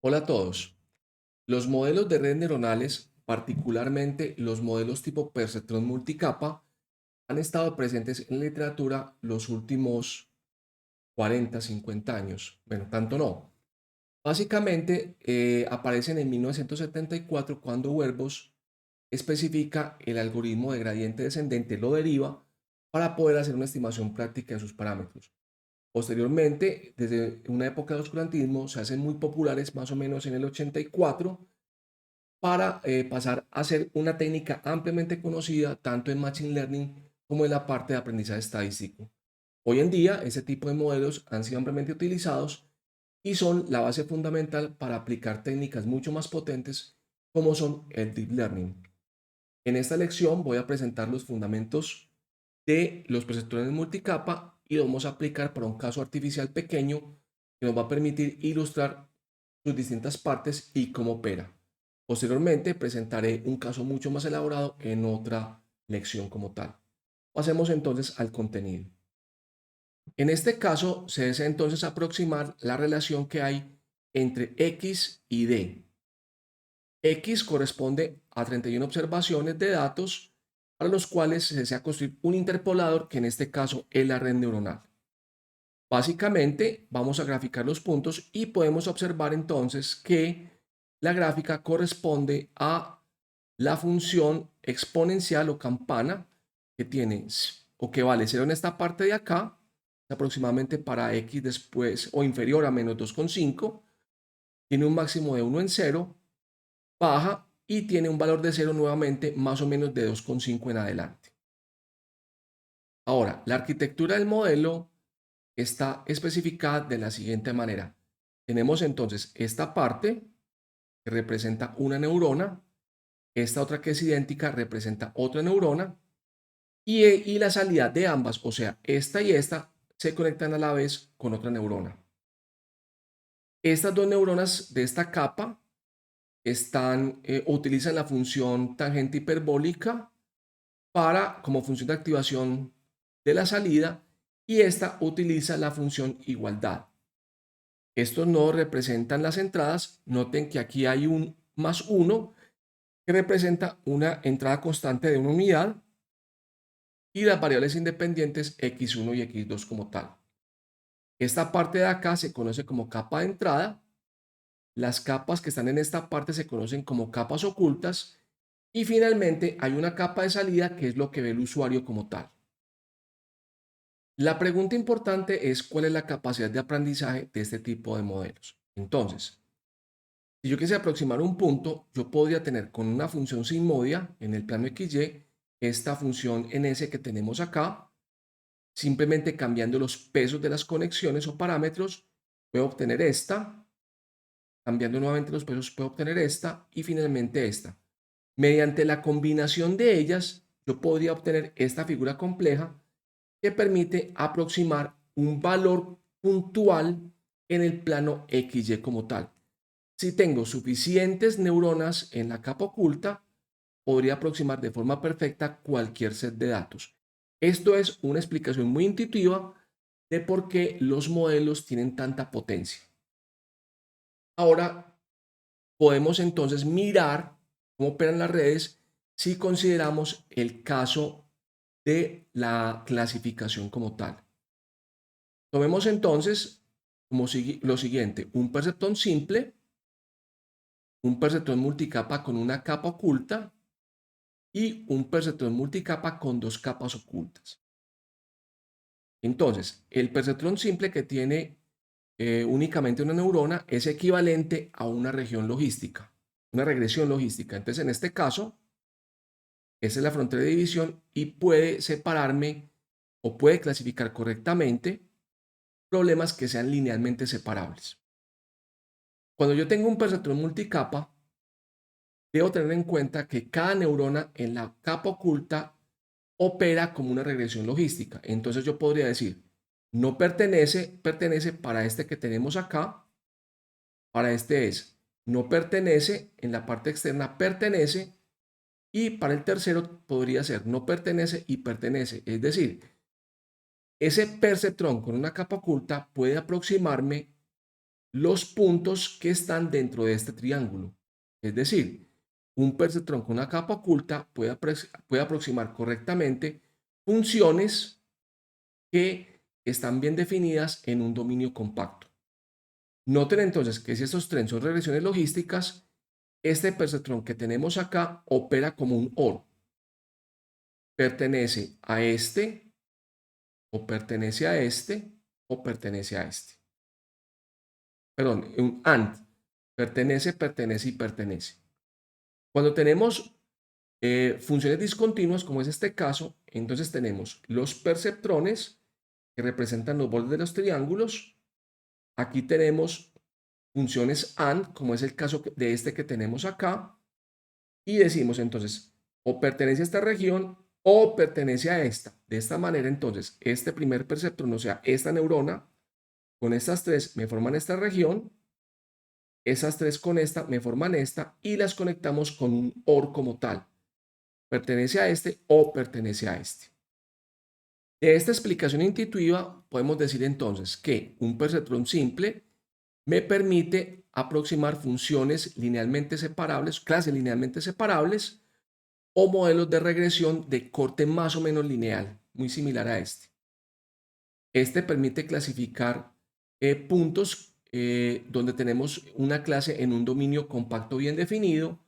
Hola a todos. Los modelos de redes neuronales, particularmente los modelos tipo perceptrón multicapa, han estado presentes en la literatura los últimos 40, 50 años. Bueno, tanto no. Básicamente aparecen en 1974 cuando Werbos especifica el algoritmo de gradiente descendente, lo deriva para poder hacer una estimación práctica de sus parámetros. Posteriormente, desde una época de oscurantismo, se hacen muy populares más o menos en el 84 para pasar a ser una técnica ampliamente conocida tanto en Machine Learning como en la parte de aprendizaje estadístico. Hoy en día, ese tipo de modelos han sido ampliamente utilizados y son la base fundamental para aplicar técnicas mucho más potentes como son el Deep Learning. En esta lección voy a presentar los fundamentos de los perceptrones multicapa y lo vamos a aplicar para un caso artificial pequeño que nos va a permitir ilustrar sus distintas partes y cómo opera. Posteriormente presentaré un caso mucho más elaborado en otra lección como tal. Pasemos entonces al contenido. En este caso se desea entonces aproximar la relación que hay entre X y D. X corresponde a 31 observaciones de datos para los cuales se desea construir un interpolador que en este caso es la red neuronal. Básicamente vamos a graficar los puntos y podemos observar entonces que la gráfica corresponde a la función exponencial o campana que tiene o que vale 0 en esta parte de acá, aproximadamente para x después o inferior a menos 2,5, tiene un máximo de 1 en 0, baja y tiene un valor de 0 nuevamente más o menos de 2,5 en adelante. Ahora, la arquitectura del modelo está especificada de la siguiente manera. Tenemos entonces esta parte que representa una neurona, esta otra que es idéntica representa otra neurona y la salida de ambas, o sea, esta y esta, se conectan a la vez con otra neurona. Estas dos neuronas de esta capa utilizan la función tangente hiperbólica como función de activación de la salida y esta utiliza la función igualdad. Estos nodos representan las entradas. Noten que aquí hay un más 1 que representa una entrada constante de una unidad y las variables independientes x1 y x2 como tal. Esta parte de acá se conoce como capa de entrada. Las capas que están en esta parte se conocen como capas ocultas. Y finalmente hay una capa de salida que es lo que ve el usuario como tal. La pregunta importante es cuál es la capacidad de aprendizaje de este tipo de modelos. Entonces, si yo quisiera aproximar un punto, yo podría tener con una función sigmodia en el plano XY esta función en S que tenemos acá, simplemente cambiando los pesos de las conexiones o parámetros, puedo obtener esta, cambiando nuevamente los pesos puedo obtener esta y finalmente esta. Mediante la combinación de ellas, yo podría obtener esta figura compleja que permite aproximar un valor puntual en el plano XY como tal. Si tengo suficientes neuronas en la capa oculta, podría aproximar de forma perfecta cualquier set de datos. Esto es una explicación muy intuitiva de por qué los modelos tienen tanta potencia. Ahora podemos entonces mirar cómo operan las redes si consideramos el caso de la clasificación como tal. Tomemos entonces como lo siguiente, un perceptrón simple, un perceptrón multicapa con una capa oculta y un perceptrón multicapa con dos capas ocultas. Entonces, el perceptrón simple que tiene únicamente una neurona es equivalente a una región logística, una regresión logística. Entonces, en este caso, esa es la frontera de división y puede separarme o puede clasificar correctamente problemas que sean linealmente separables. Cuando yo tengo un perceptrón multicapa, debo tener en cuenta que cada neurona en la capa oculta opera como una regresión logística. Entonces yo podría decir, no pertenece, pertenece para este que tenemos acá, para este es, no pertenece, en la parte externa pertenece, y para el tercero podría ser no pertenece y pertenece. Es decir, ese perceptrón con una capa oculta puede aproximarme los puntos que están dentro de este triángulo. Es decir, un perceptrón con una capa oculta puede aproximar correctamente funciones que están bien definidas en un dominio compacto. Noten entonces que si estos trenes son regresiones logísticas, este perceptrón que tenemos acá opera como un OR. Pertenece a este, o pertenece a este, o pertenece a este. Perdón, un AND. Pertenece, pertenece y pertenece. Cuando tenemos funciones discontinuas, como es este caso, entonces tenemos los perceptrones que representan los bordes de los triángulos. Aquí tenemos funciones AND, como es el caso de este que tenemos acá. Y decimos entonces, o pertenece a esta región o pertenece a esta. De esta manera, entonces, este primer perceptrón, o sea, esta neurona, con estas tres me forman esta región, esas tres con esta me forman esta y las conectamos con un OR como tal. Pertenece a este o pertenece a este. De esta explicación intuitiva podemos decir entonces que un perceptrón simple me permite aproximar funciones linealmente separables, clases linealmente separables o modelos de regresión de corte más o menos lineal, muy similar a este. Este permite clasificar puntos donde tenemos una clase en un dominio compacto bien definido,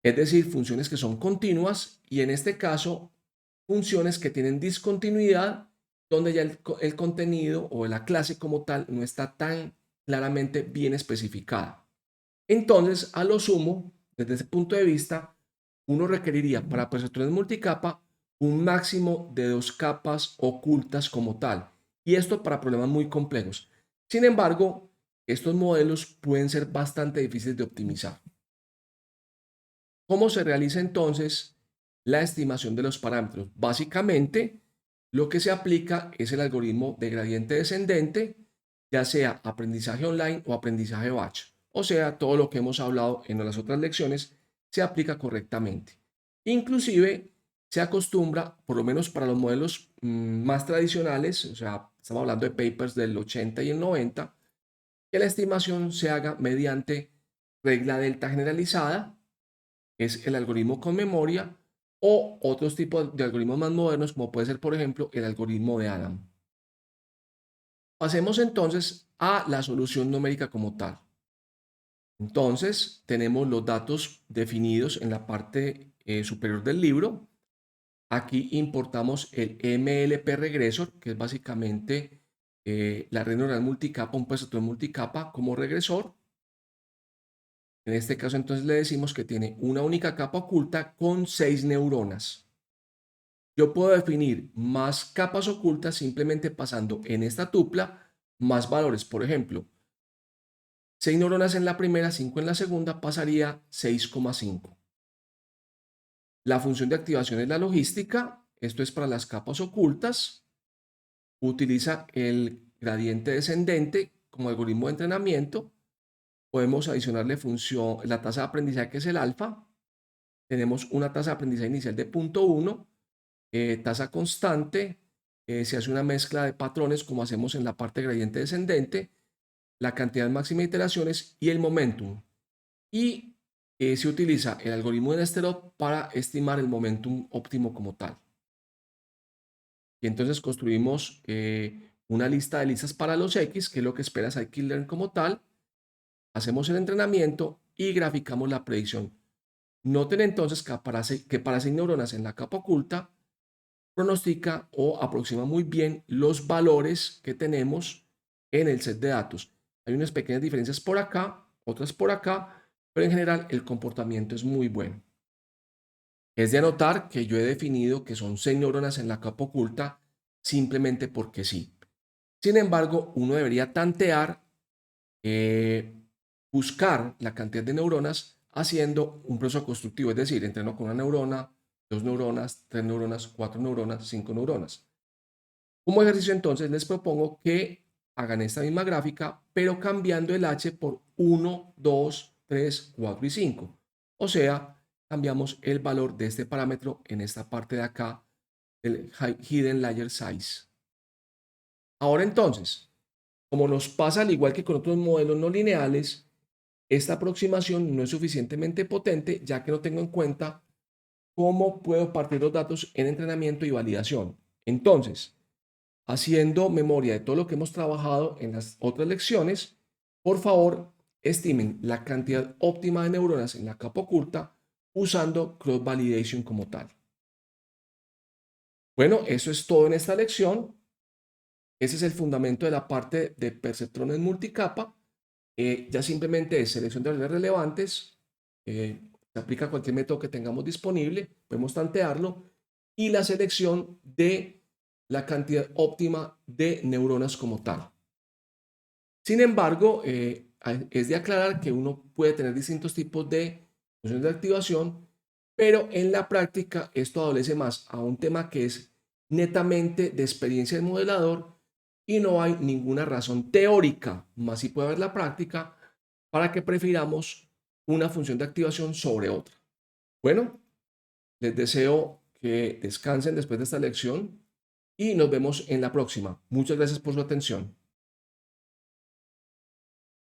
es decir, funciones que son continuas y en este caso funciones que tienen discontinuidad donde ya el contenido o la clase como tal no está tan claramente bien especificada. Entonces, a lo sumo, desde ese punto de vista, uno requeriría para perceptrones multicapa un máximo de 2 capas ocultas como tal. Y esto para problemas muy complejos. Sin embargo, estos modelos pueden ser bastante difíciles de optimizar. ¿Cómo se realiza entonces la estimación de los parámetros? Básicamente, lo que se aplica es el algoritmo de gradiente descendente, ya sea aprendizaje online o aprendizaje batch. O sea, todo lo que hemos hablado en las otras lecciones se aplica correctamente. Inclusive, se acostumbra, por lo menos para los modelos más tradicionales, o sea, estamos hablando de papers del 80 y el 90, que la estimación se haga mediante regla delta generalizada, es el algoritmo con memoria, o otros tipos de algoritmos más modernos, como puede ser, por ejemplo, el algoritmo de Adam. Pasemos entonces a la solución numérica como tal. Entonces, tenemos los datos definidos en la parte superior del libro. Aquí importamos el MLP regresor, que es básicamente la red neuronal multicapa, un perceptrón multicapa como regresor. En este caso, entonces le decimos que tiene una única capa oculta con 6 neuronas. Yo puedo definir más capas ocultas simplemente pasando en esta tupla más valores. Por ejemplo, 6 neuronas en la primera, 5 en la segunda, pasaría 6,5. La función de activación es la logística. Esto es para las capas ocultas. Utiliza el gradiente descendente como algoritmo de entrenamiento. Podemos adicionarle función, la tasa de aprendizaje que es el alfa. Tenemos una tasa de aprendizaje inicial de 0,1, tasa constante. Se hace una mezcla de patrones como hacemos en la parte gradiente descendente, la cantidad máxima de iteraciones y el momentum. Y se utiliza el algoritmo de Nesterov para estimar el momentum óptimo como tal. Y entonces construimos una lista de listas para los X, que es lo que espera scikit-learn como tal. Hacemos el entrenamiento y graficamos la predicción. Noten entonces que para 6 neuronas en la capa oculta, pronostica o aproxima muy bien los valores que tenemos en el set de datos. Hay unas pequeñas diferencias por acá, otras por acá, pero en general el comportamiento es muy bueno. Es de anotar que yo he definido que son 6 neuronas en la capa oculta simplemente porque sí. Sin embargo, uno debería tantear, buscar la cantidad de neuronas haciendo un proceso constructivo, es decir, entreno con una neurona, 2 neuronas, 3 neuronas, 4 neuronas, 5 neuronas. Como ejercicio entonces les propongo que hagan esta misma gráfica, pero cambiando el H por 1, 2, 3, 4 y 5. O sea, cambiamos el valor de este parámetro en esta parte de acá, el Hidden Layer Size. Ahora entonces, Como nos pasa al igual que con otros modelos no lineales, esta aproximación no es suficientemente potente ya que no tengo en cuenta cómo puedo partir los datos en entrenamiento y validación. Entonces, haciendo memoria de todo lo que hemos trabajado en las otras lecciones, por favor, estimen la cantidad óptima de neuronas en la capa oculta usando cross validation como tal. Bueno, eso es todo en esta lección. Ese es el fundamento de la parte de perceptrones multicapa. Ya simplemente es selección de variables relevantes. Se aplica cualquier método que tengamos disponible. Podemos tantearlo. Y la selección de la cantidad óptima de neuronas como tal. Sin embargo, es de aclarar que uno puede tener distintos tipos de funciones de activación, pero en la práctica esto adolece más a un tema que es netamente de experiencia del modelador y no hay ninguna razón teórica, más si puede haber la práctica, para que prefiramos una función de activación sobre otra. Bueno, les deseo que descansen después de esta lección y nos vemos en la próxima. Muchas gracias por su atención.